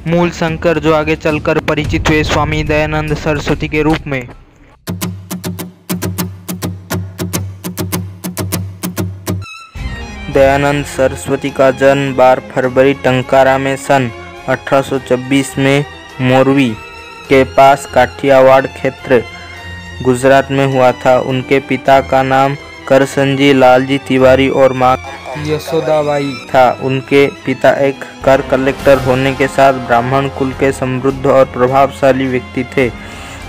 मूलशंकर, जो आगे चलकर परिचित हुए स्वामी दयानंद सरस्वती के रूप में। दयानंद सरस्वती का जन्म 12 फरवरी टंकारा में सन 1826 में मोरवी के पास काठियावाड़ क्षेत्र गुजरात में हुआ था। उनके पिता का नाम करसनजी लालजी तिवारी और मां यशोदाबाई था। उनके पिता एक कर कलेक्टर होने के साथ ब्राह्मण कुल के समृद्ध और प्रभावशाली व्यक्ति थे।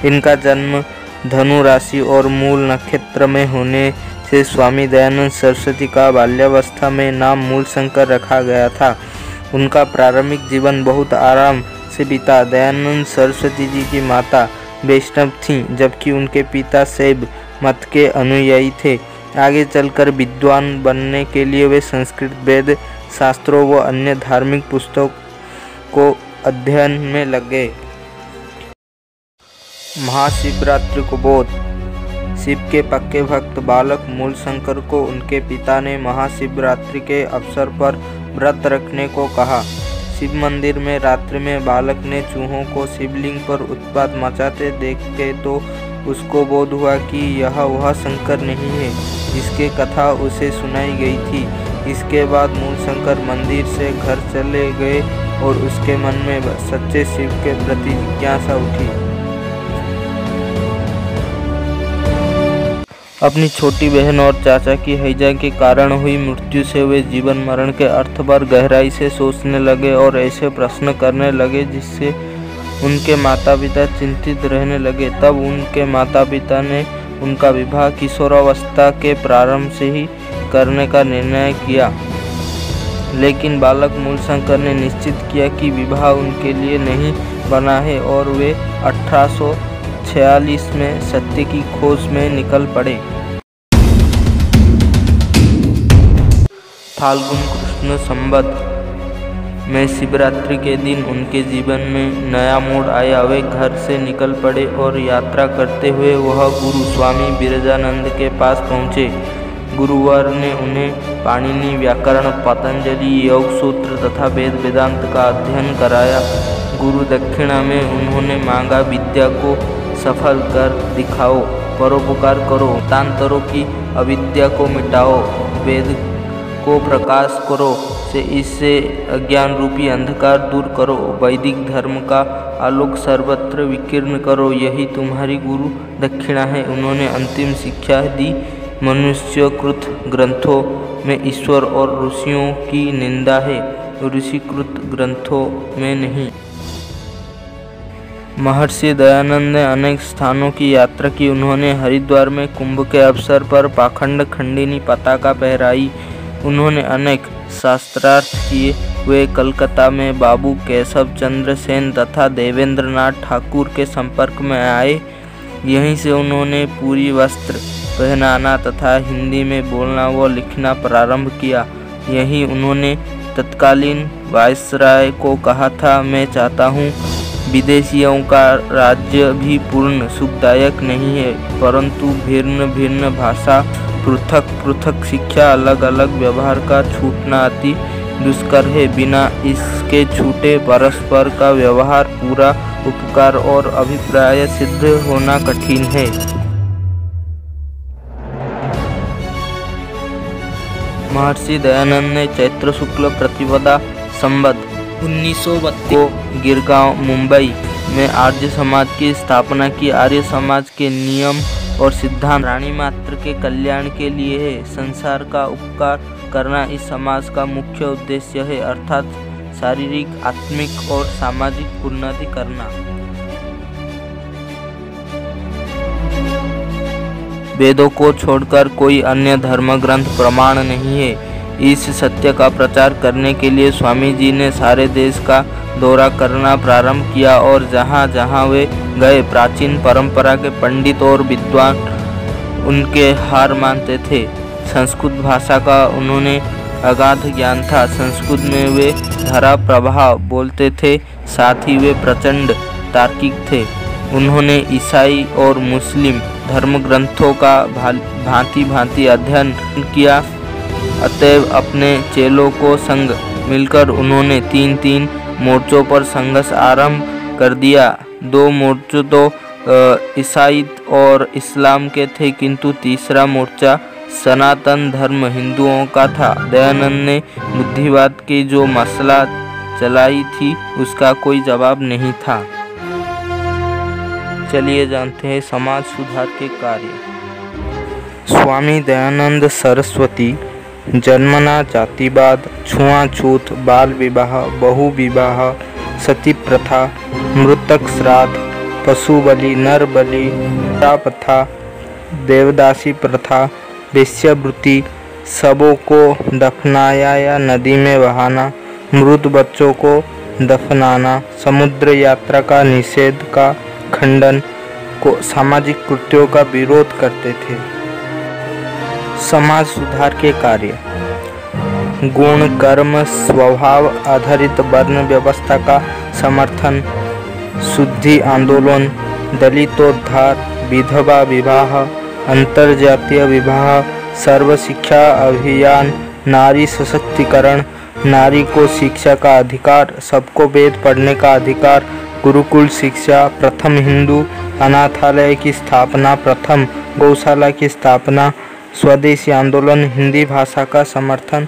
इनका जन्म धनु राशि और मूल नक्षत्र में होने से स्वामी दयानंद सरस्वती का बाल्यावस्था में नाम मूलशंकर रखा गया था। उनका प्रारंभिक जीवन बहुत आराम से बीता। दयानंद सरस्वती जी की माता वैष्णव थीं, जबकि उनके पिता शैव मत के अनुयायी थे। आगे चलकर विद्वान बनने के लिए वे संस्कृत वेद शास्त्रों व अन्य धार्मिक पुस्तकों को अध्ययन में लगे। महाशिवरात्रि को बोध। शिव के पक्के भक्त बालक मूलशंकर को उनके पिता ने महाशिवरात्रि के अवसर पर व्रत रखने को कहा। शिव मंदिर में रात्रि में बालक ने चूहों को शिवलिंग पर उत्पात मचाते देख के तो उसको बोध हुआ कि यह वह शंकर नहीं है जिसकी कथा उसे सुनाई गई थी। इसके बाद मूलशंकर मंदिर से घर चले गए और उसके मन में सच्चे शिव के प्रति जिज्ञासा उठी। अपनी छोटी बहन और चाचा की हैजा के कारण हुई मृत्यु से वे जीवन मरण के अर्थ पर गहराई से सोचने लगे और ऐसे प्रश्न करने लगे जिससे उनके माता पिता चिंतित रहने लगे। तब उनके माता पिता ने उनका विवाह किशोरावस्था के प्रारंभ से ही करने का निर्णय किया, लेकिन बालक मूलशंकर ने निश्चित किया कि विवाह उनके लिए नहीं बना है और वे 1846 में सत्य की खोज में निकल पड़े। फाल्गुन कृष्ण संवत में शिवरात्रि के दिन उनके जीवन में नया मोड़ आया। वे घर से निकल पड़े और यात्रा करते हुए वह गुरु स्वामी विरजानंद के पास पहुँचे। गुरुवर ने उन्हें पाणिनि व्याकरण, पतंजलि योग सूत्र तथा वेद वेदांत का अध्ययन कराया। गुरु दक्षिणा में उन्होंने मांगा, विद्या को सफल कर दिखाओ, परोपकार करो, मतांतरों की अविद्या को मिटाओ, वेद को प्रकाश करो से इससे अज्ञान रूपी अंधकार दूर करो, वैदिक धर्म का आलोक सर्वत्र विकीर्ण करो, यही तुम्हारी गुरु दक्षिणा है। उन्होंने अंतिम शिक्षा दी, मनुष्यकृत ग्रंथों में ईश्वर और ऋषियों की निंदा है, ऋषिकृत ग्रंथों में नहीं। महर्षि दयानंद ने अनेक स्थानों की यात्रा की। उन्होंने हरिद्वार में कुंभ के अवसर पर पाखंड खंडिनी पताका फहराई। उन्होंने अनेक शास्त्रार्थ किए। वे कलकत्ता में बाबू केशव चंद्र सेन तथा देवेंद्र नाथ ठाकुर के संपर्क में आए। यहीं से उन्होंने पूरी वस्त्र पहनाना तथा हिंदी में बोलना व लिखना प्रारंभ किया। यहीं उन्होंने तत्कालीन वायसराय को कहा था, मैं चाहता हूँ विदेशियों का राज्य भी पूर्ण सुखदायक नहीं है, परंतु भिन्न भिन्न भाषा, पृथक पृथक शिक्षा, अलग अलग व्यवहार का छूटना अति दुष्कर है। बिना इसके छूटे परस्पर का व्यवहार, पूरा उपकार और अभिप्राय सिद्ध होना कठिन है। महर्षि दयानंद ने चैत्र शुक्ल प्रतिपदा संवत 1932 को गिरगांव मुंबई में आर्य समाज की स्थापना की। आर्य समाज के नियम और सिद्धांत प्राणी मात्र के कल्याण के लिए है। संसार का उपकार करना इस समाज का मुख्य उद्देश्य है, अर्थात शारीरिक, आत्मिक और सामाजिक उन्नति करना। वेदों को छोड़कर कोई अन्य धर्म ग्रंथ प्रमाण नहीं है। इस सत्य का प्रचार करने के लिए स्वामी जी ने सारे देश का दौरा करना प्रारंभ किया और जहाँ जहाँ वे गए प्राचीन परंपरा के पंडित और विद्वान उनके हार मानते थे। संस्कृत भाषा का उन्होंने अगाध ज्ञान था। संस्कृत में वे धरा प्रभाव बोलते थे, साथ ही वे प्रचंड तार्किक थे। उन्होंने ईसाई और मुस्लिम धर्म ग्रंथों का भांति भांति अध्ययन किया। अतएव अपने चेलों को संग मिलकर उन्होंने 3-3 मोर्चों पर संघर्ष आरंभ कर दिया। 2 मोर्चे तो ईसाईत और इस्लाम के थे, किंतु तीसरा मोर्चा सनातन धर्म हिंदुओं का था। दयानंद ने बुद्धिवाद की जो मसला चलाई थी उसका कोई जवाब नहीं था। चलिए जानते हैं समाज सुधार के कार्य। स्वामी दयानंद सरस्वती जन्मना जातिवाद, छुआछूत, बाल विवाह, बहु विवाह, सती प्रथा, मृतक श्राद्ध, पशु बलि, नर बलि प्रथा, देवदासी प्रथा, वेश्यावृत्ति, शवों को दफनाया या नदी में बहाना, मृत बच्चों को दफनाना, समुद्र यात्रा का निषेध का खंडन को सामाजिक कृत्यों का विरोध करते थे। समाज सुधार के कार्य। गुण कर्म स्वभाव आधारित वर्ण व्यवस्था का समर्थन, शुद्धि आंदोलन, दलितोद्धार, विधवा विवाह, अंतरजातीय विवाह, सर्व शिक्षा अभियान, नारी सशक्तिकरण, नारी को शिक्षा का अधिकार, सबको वेद पढ़ने का अधिकार, गुरुकुल शिक्षा, प्रथम हिंदू अनाथालय की स्थापना, प्रथम गौशाला की स्थापना, स्वदेशी आंदोलन, हिंदी भाषा का समर्थन।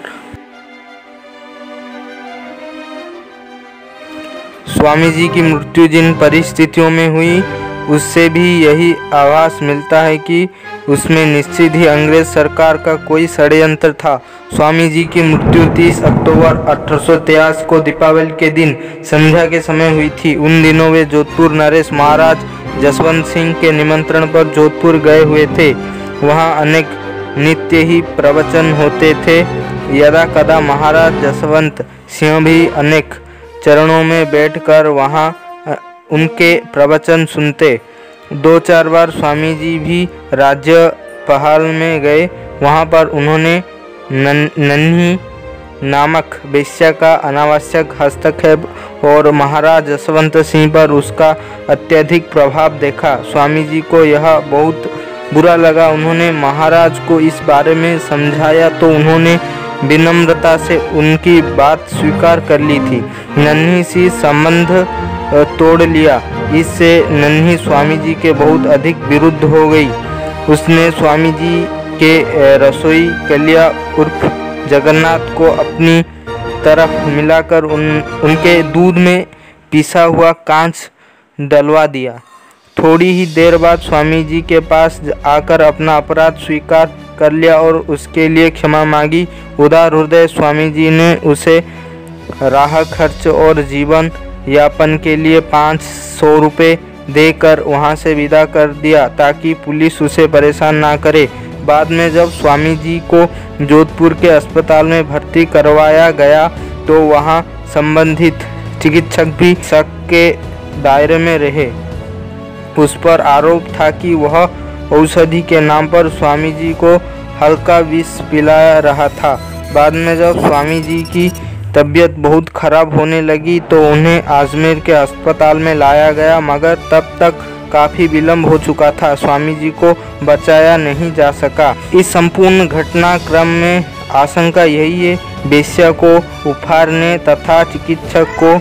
स्वामी जी की मृत्यु जिन परिस्थितियों में हुई उससे भी यही आभास मिलता है कि उसमें निश्चित ही अंग्रेज सरकार का कोई षड्यंत्र था। स्वामी जी की मृत्यु 30 अक्टूबर 1883 को दीपावली के दिन संध्या के समय हुई थी। उन दिनों वे जोधपुर नरेश महाराज जसवंत सिंह के निमंत्रण पर जोधपुर गए हुए थे। वहां अनेक नित्य ही प्रवचन होते थे। यदा कदा महाराज जसवंत सिंह भी अनेक चरणों में बैठकर वहां उनके प्रवचन सुनते। 2-4 बार स्वामी जी भी राज्यपाल में गए। वहां पर उन्होंने नन्ही नामक वेश्या का अनावश्यक हस्तक्षेप और महाराज जसवंत सिंह पर उसका अत्यधिक प्रभाव देखा। स्वामी जी को यह बहुत बुरा लगा। उन्होंने महाराज को इस बारे में समझाया तो उन्होंने विनम्रता से उनकी बात स्वीकार कर ली थी। नन्ही सी संबंध तोड़ लिया। इससे नन्ही स्वामी जी के बहुत अधिक विरुद्ध हो गई। उसने स्वामी जी के रसोई कलिया उर्फ जगन्नाथ को अपनी तरफ मिलाकर उनके दूध में पिसा हुआ कांच डलवा दिया। थोड़ी ही देर बाद स्वामी जी के पास आकर अपना अपराध स्वीकार कर लिया और उसके लिए क्षमा मांगी। उदार हृदय स्वामी जी ने उसे राह खर्च और जीवन यापन के लिए 500 रुपये देकर वहां से विदा कर दिया ताकि पुलिस उसे परेशान ना करे। बाद में जब स्वामी जी को जोधपुर के अस्पताल में भर्ती करवाया गया तो वहां संबंधित चिकित्सक भी शक के दायरे में रहे। उस पर आरोप था कि वह औषधि के नाम पर स्वामी जी को हल्का विष पिला रहा था। बाद में जब स्वामी जी की तबीयत बहुत खराब होने लगी तो उन्हें अजमेर के अस्पताल में लाया गया, मगर तब तक काफ़ी विलम्ब हो चुका था। स्वामी जी को बचाया नहीं जा सका। इस संपूर्ण घटनाक्रम में आशंका यही है, वेश्या को उफाड़ने तथा चिकित्सक को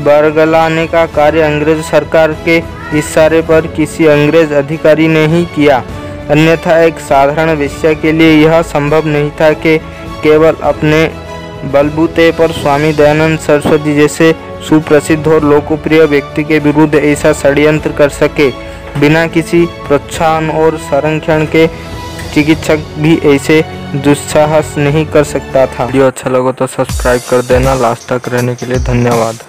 बरगलाने का कार्य अंग्रेज सरकार के इशारे पर किसी अंग्रेज अधिकारी ने ही किया। अन्यथा एक साधारण वेश्या के लिए यह संभव नहीं था कि केवल अपने बलबूते पर स्वामी दयानंद सरस्वती जैसे सुप्रसिद्ध और लोकप्रिय व्यक्ति के विरुद्ध ऐसा षड्यंत्र कर सके। बिना किसी प्रोत्साहन और संरक्षण के चिकित्सक भी ऐसे दुस्साहस नहीं कर सकता था। वीडियो अच्छा लगा तो सब्सक्राइब कर देना। लास्ट तक रहने के लिए धन्यवाद।